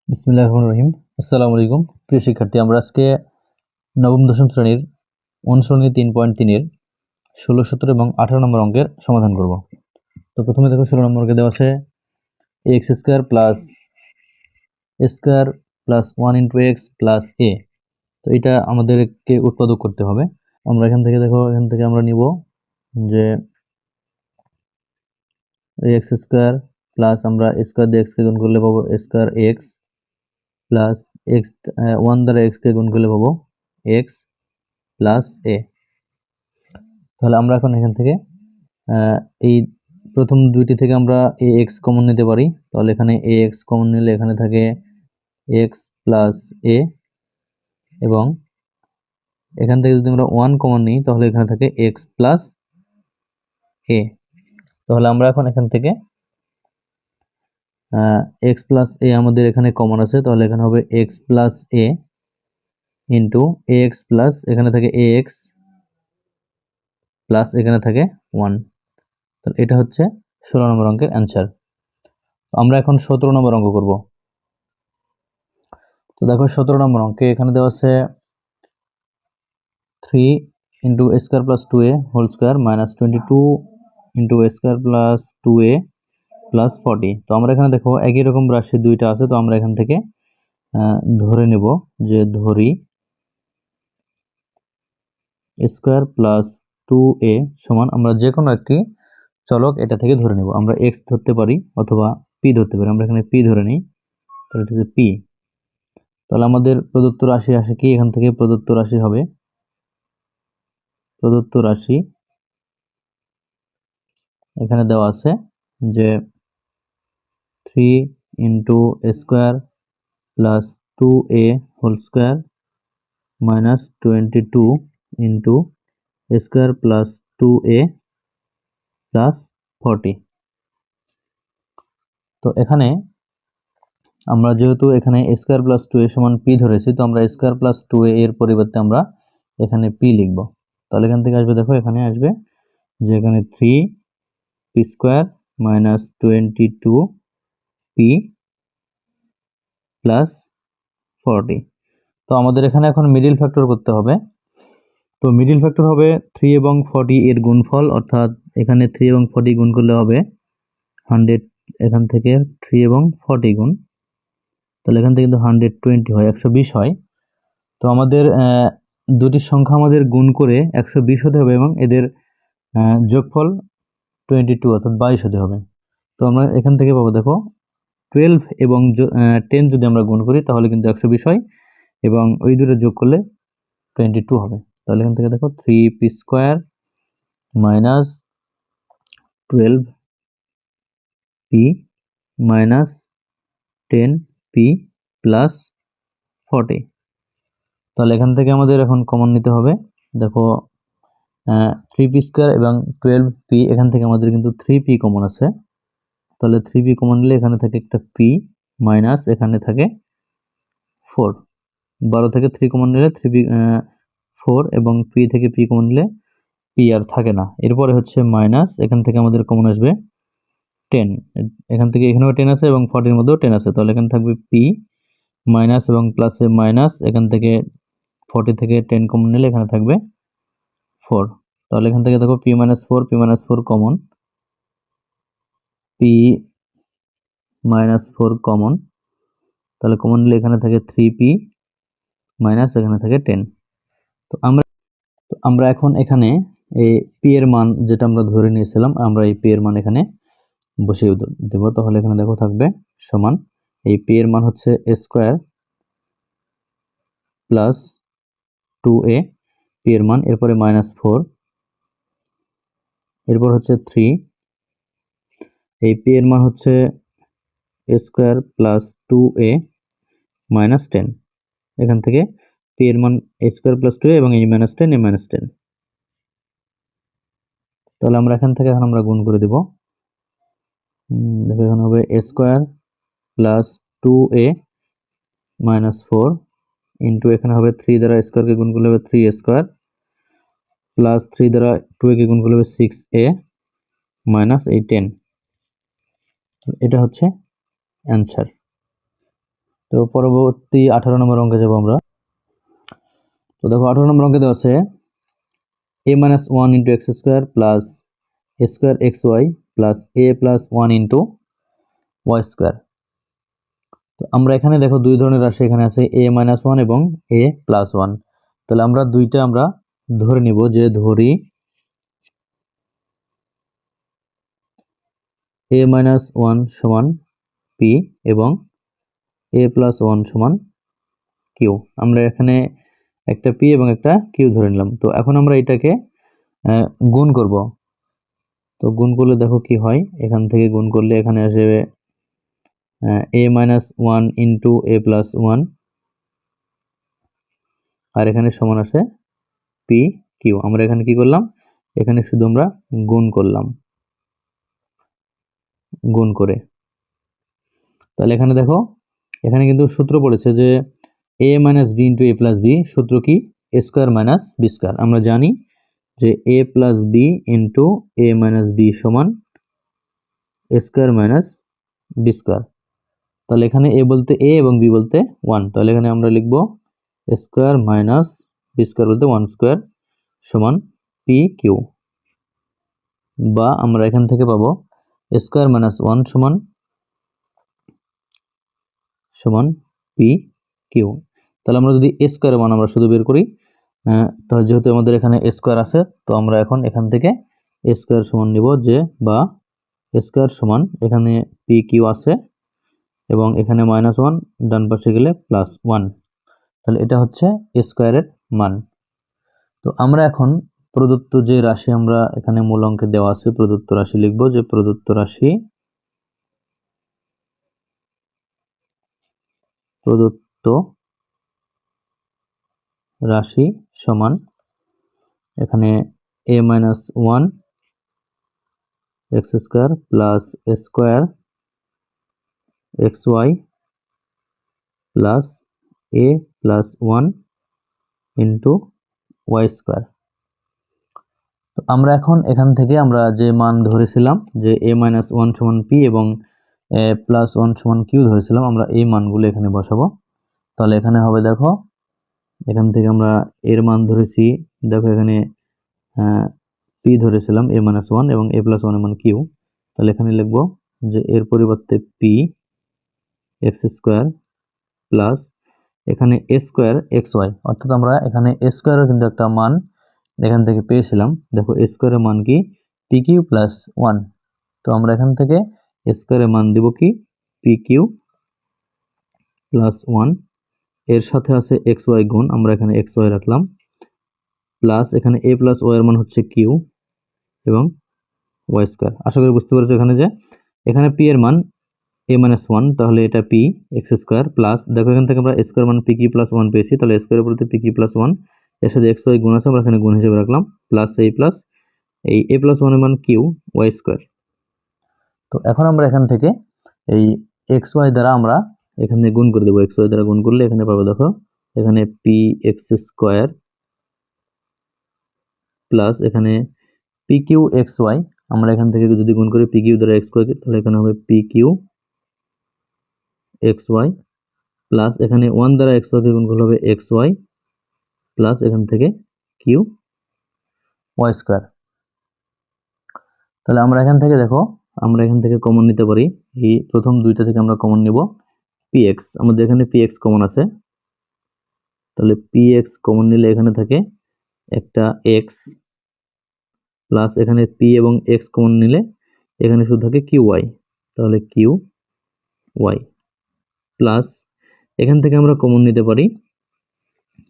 বিসমিল্লাহির রহমানির রহিম। আসসালামু আলাইকুম প্রিয় শিক্ষার্থী, আমরা আজকে নবম দশম শ্রেণীর অনুসরণী 3.3 এর 16, 17 এবং 18 নম্বর অঙ্কের সমাধান করব। তো প্রথমে দেখো 16 নম্বর অঙ্কে দেওয়া আছে x square plus a square plus 1 into x plus a। তো এটা আমাদেরকে উৎপাদক করতে হবে। আমরা এখান থেকে দেখো, এখান থেকে আমরা নিব যে x স্কয়ার প্লাস আমরা স্কয়ার দিয়ে x কে গুণ করলে পাবো a square x plus x 1 দ্বারা x কে গুণ করলে পাবো x প্লাস a। তাহলে আমরা এখন এখান থেকে এই প্রথম দুইটি থেকে আমরা ax কমন নিতে পারি। তাহলে এখানে ax কমন নিলে এখানে থাকে x প্লাস a, এবং এখান থেকে যদি আমরা 1 কমন নিই তাহলে এখানে থাকে x প্লাস a। তাহলে আমরা এখন এখান থেকে x প্লাস a আমাদের এখানে কমন আছে, তাহলে এখানে হবে x plus a into ax plus এখানে থাকে ax প্লাস এখানে থাকে 1। তাহলে এটা হচ্ছে 16 নম্বর অঙ্কের অ্যান্সার। আমরা এখন 17 নম্বর অঙ্ক করব। তো দেখো 17 নম্বর অঙ্কে এখানে দেওয়া আছে 3 into a square plus 2a whole square minus 22 into a square plus 2a plus 40। তো আমরা এখানে দেখো একই রকম রাশি দুইটা আছে, তো আমরা এখান থেকে ধরে নেব যে ধরি a স্কয়ার প্লাস 2a সমান আমরা যে কোনো একটি চলক এটা থেকে ধরে নেব। আমরা x ধরতে পারি অথবা p ধরতে পারি। আমরা এখানে p ধরে নিই, তাহলে এটা হচ্ছে p। তাহলে আমাদের প্রদত্ত রাশি আসে কি, এখান থেকে প্রদত্ত রাশি হবে প্রদত্ত রাশি এখানে দেওয়া আছে যে 3 into a square plus 2a whole square minus 22 into a square plus 2a plus 40। তো এখানে আমরা যেহেতু এখানে a স্কয়ার প্লাস 2a সমান p ধরেছি, তো আমরা a স্কয়ার প্লাস 2a এর পরিবর্তে আমরা এখানে p লিখব। তাহলে এখান থেকে আসবে, দেখো এখানে আসবে যে এখানে 3p square minus 22p plus 40। তো আমাদের এখানে এখন মিডল ফ্যাক্টর করতে হবে। তো মিডল ফ্যাক্টর হবে 3 এবং 40 এর গুণফল, অর্থাৎ এখানে 3 এবং 40 গুণ করলে হবে 100। এখান থেকে 3 এবং 40 গুণ, তাহলে এখান থেকে কিন্তু 120 হয়, 120 হয়। তো আমাদের দুটি সংখ্যা আমাদের গুণ করে 120 হতে হবে এবং এদের যোগফল 22 অর্থাৎ 22 হতে হবে। তো আমরা এখান থেকে পাবো, দেখো 12 এবং 10 যদি আমরা গুণ করি তাহলে কিন্তু 120 হয় এবং ওই দুটো যোগ করলে 22 হবে। তাহলে এখান থেকে দেখো 3p square minus 12p minus 10p plus 40। তাহলে এখান থেকে আমাদের এখন কমন নিতে হবে। দেখো 3p স্কয়ার এবং 12p, এখান থেকে আমাদের কিন্তু 3p কমন আছে। তাহলে 3p কমন নিলে এখানে থাকে একটা p মাইনাস এখানে থাকে 4। 12 থেকে 3 কমন নিলে 3p 4 এবং p থেকে p কমন নিলে p আর থাকে না। এরপরে হচ্ছে মাইনাস, এখান থেকে আমাদের কমন আসবে 10। এখান থেকে এখানেও 10 আছে এবং 40 এর মধ্যেও 10 আছে, তাহলে এখানে থাকবে p মাইনাস এবং প্লাসে মাইনাস, এখান থেকে 40 থেকে 10 কমন নিলে এখানে থাকবে 4। তাহলে এখান থেকে দেখো p minus 4 common, p minus 4 common, তাহলে কমন নিলে এখানে থাকে 3p মাইনাস এখানে থাকে 10। তো আমরা এখন এখানে এই p এর মান যেটা আমরা ধরে নিয়েছিলাম, আমরা এই p এর মান এখানে বসিয়ে দেব। তাহলে এখানে দেখো থাকবে সমান, এই p এর মান হচ্ছে a square plus 2a p এর মান, এরপরে মাইনাস 4, এরপর হচ্ছে 3, এই p এর মান হচ্ছে a square plus 2a minus 10। এখান থেকে p এর মান a স্কয়ার প্লাস 2a এবং এই মাইনাস 10 এই মাইনাস 10। তাহলে আমরা এখান থেকে এখন আমরা গুণ করে দেব। দেখো এখানে হবে a square plus 2a minus 4 into এখানে হবে 3 দ্বারা স্কয়ারকে গুণ করলে হবে 3a স্কয়ার প্লাস 3 দ্বারা 2a কে গুণ করলে হবে 6a মাইনাস এই 10। এটা হচ্ছে অ্যান্সার। তো পরবর্তী 18 নম্বর অঙ্কে যাব আমরা। তো দেখো 18 নম্বর অঙ্কে দেওয়া আছে a minus 1 into x square plus a square xy plus a plus 1 into y square। তো আমরা এখানে দেখো দুই ধরনের রাশি এখানে আছে a minus 1 এবং a plus 1। তাহলে আমরা দুইটা আমরা ধরে নিব, যে ধরি a minus 1 সমান p এবং a plus 1 সমান q। আমরা এখানে একটা p এবং একটা q ধরে নিলাম। তো এখন আমরা এটাকে গুণ করব। তো গুণ করলে দেখো কি হয়, এখান থেকে গুণ করলে এখানে আসবে a minus 1 into a plus 1, আর এখানে সমান আসে p q। আমরা এখানে কি করলাম, এখানে শুধু আমরা গুণ করলাম, গুণ করে। তাহলে এখানে দেখো, এখানে কিন্তু সূত্র পড়েছে যে a minus b into a plus b, সূত্র কি a square minus b square। আমরা জানি যে a plus b into a minus b সমান a square minus b square। তাহলে এখানে a বলতে a এবং b বলতে 1, তাহলে এখানে আমরা লিখব a square minus b square বলতে 1 square সমান p q, বা আমরা এখান থেকে পাবো a square minus 1 সমান সমান p q। তাহলে আমরা যদি a square মান আমরা শুধু বের করি, তাহলে যেহেতু আমাদের এখানে a square আছে, তো আমরা এখন এখান থেকে a square সমান নিব, যে বা a square সমান এখানে p q আছে এবং এখানে -1 ডান পাশে গেলে +1, তাহলে এটা হচ্ছে a স্কয়ারের মান। তো আমরা এখন প্রদত্ত যে রাশি আমরা এখানে মূল অঙ্কে দেওয়া আছে প্রদত্ত রাশি লিখব, যে প্রদত্ত রাশি সমান এখানে a minus 1 x square plus a square xy plus a plus 1 into y square। তো আমরা এখন এখান থেকে আমরা যে মান ধরেছিলাম যে a minus 1 সমান p এবং a plus 1 সমান q ধরেছিলাম, আমরা এই মানগুলো এখানে বসাবো। তাহলে এখানে হবে দেখো, এখান থেকে আমরা এর মান ধরেছি, দেখো এখানে p ধরেছিলাম a minus 1 এবং a plus 1 এর মান q। তাহলে এখানে লিখব যে এর পরিবর্তে p x square প্লাস এখানে a square xy, অর্থাৎ আমরা এখানে a square এর কিন্তু একটা মান এখান থেকে পেয়েছিলাম। দেখো a square এর মান কি pq plus 1, তো আমরা এখান থেকে a square এর মান দিব কি pq plus 1, এর সাথে আছে xy গুণ, আমরা এখানে xy রাখলাম, প্লাস এখানে a plus y এর মান হচ্ছে q এবং y স্কয়ার। আশা করি বুঝতে পেরেছো এখানে যে এখানে p এর মান a minus 1, তাহলে এটা p x স্কয়ার প্লাস, দেখো এখান থেকে আমরা স্কয়ার মান pq plus 1 পেয়েছি, তাহলে স্কয়ারের উপরে pq plus 1 এর সাথে xy গুণ আছে, আমরা এখানে গুণ হিসেবে রাখলাম, প্লাস এই প্লাস এই a plus 1 এর মান q y স্কয়ার। তো এখন আমরা এখান থেকে এই xy দ্বারা আমরা এখানে গুণ করে দেব, xy দ্বারা গুণ করলে এখানে পাবো, দেখো এখানে px স্কয়ার প্লাস এখানে pq xy, আমরা এখান থেকে যদি গুণ করি pq দ্বারা xy, তাহলে এখানে হবে pq xy প্লাস এখানে 1 দ্বারা xy কে গুণ করলে হবে xy প্লাস এখান থেকে q y স্কয়ার। তাহলে আমরা এখান থেকে দেখো, আমরা এখান থেকে কমন নিতে পারি, এই প্রথম দুইটা থেকে আমরা কমন নিব px, আমাদের এখানে px কমন আছে, তাহলে px কমন নিলে এখানে থাকে একটা x প্লাস এখানে p এবং x কমন নিলে এখানে শুধু থাকে qy, তাহলে qy প্লাস এখান থেকে আমরা কমন নিতে পারি,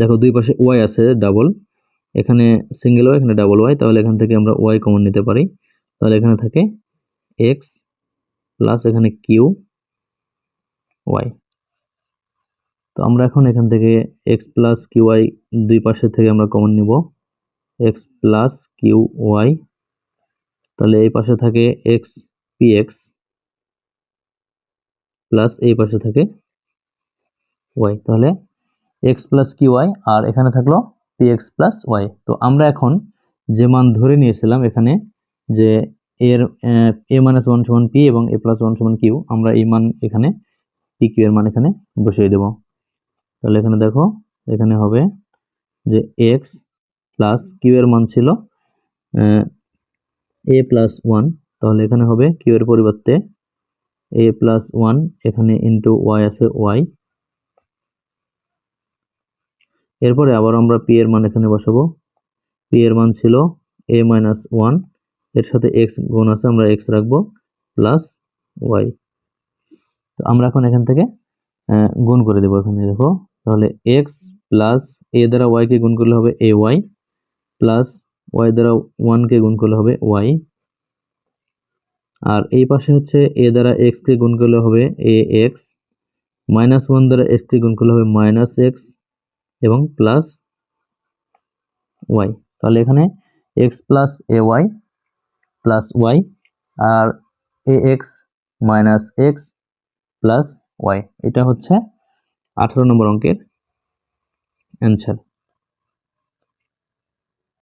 দেখো দুই পাশে y আছে ডাবল, এখানে সিঙ্গেল y এখানে ডাবল y, তাহলে এখান থেকে আমরা y কমন নিতে পারি, তাহলে এখানে থাকে x প্লাস এখানে qy। তো আমরা এখন এখান থেকে x প্লাস qy দুই পাশে থেকে আমরা কমন নিব, x প্লাস qy, তাহলে এই পাশে থাকে x px প্লাস এই পাশে থাকে y, তাহলে x প্লাস qy আর এখানে থাকলো px প্লাস y। তো আমরা এখন যে মান ধরে নিয়েছিলাম এখানে যে এর a minus 1 সমান p এবং a plus 1 সমান q, আমরা এই মান এখানে পি কিউ এর মান এখানে বসিয়ে দেব। তাহলে এখানে দেখো এখানে হবে যে এক্স প্লাস কিউ এর মান ছিল এ প্লাস ওয়ান, তাহলে এখানে হবে কিউ এর পরিবর্তে এ প্লাস ওয়ান, এখানে ইন্টু ওয়াই আছে ওয়াই। এরপরে আবার আমরা পি এর মান এখানে বসাবো। পি এর মান ছিল এ মাইনাস ওয়ান, এর সাথে এক্স গুণ আছে, আমরা এক্স রাখবো, প্লাস ওয়াই। তো আমরা এখন এখান থেকে গুণ করে দেবো। এখানে দেখো তাহলে এক্স প্লাস এ দ্বারা ওয়াই কে গুণ করলে হবে এ ওয়াই, প্লাস ওয়াই দ্বারা ওয়ান কে গুণ করলে হবে ওয়াই, আর এই পাশে হচ্ছে এ দ্বারা এক্স কে গুণ করলে হবে এ এক্স, মাইনাস ওয়ান দ্বারা এক্স কে গুণ করলে হবে মাইনাস এক্স, এবং প্লাস ওয়াই। তাহলে এখানে X plus A Y plus Y, আর A X minus X plus Y, এটা হচ্ছে 18 নম্বর অঙ্কের অ্যান্সার।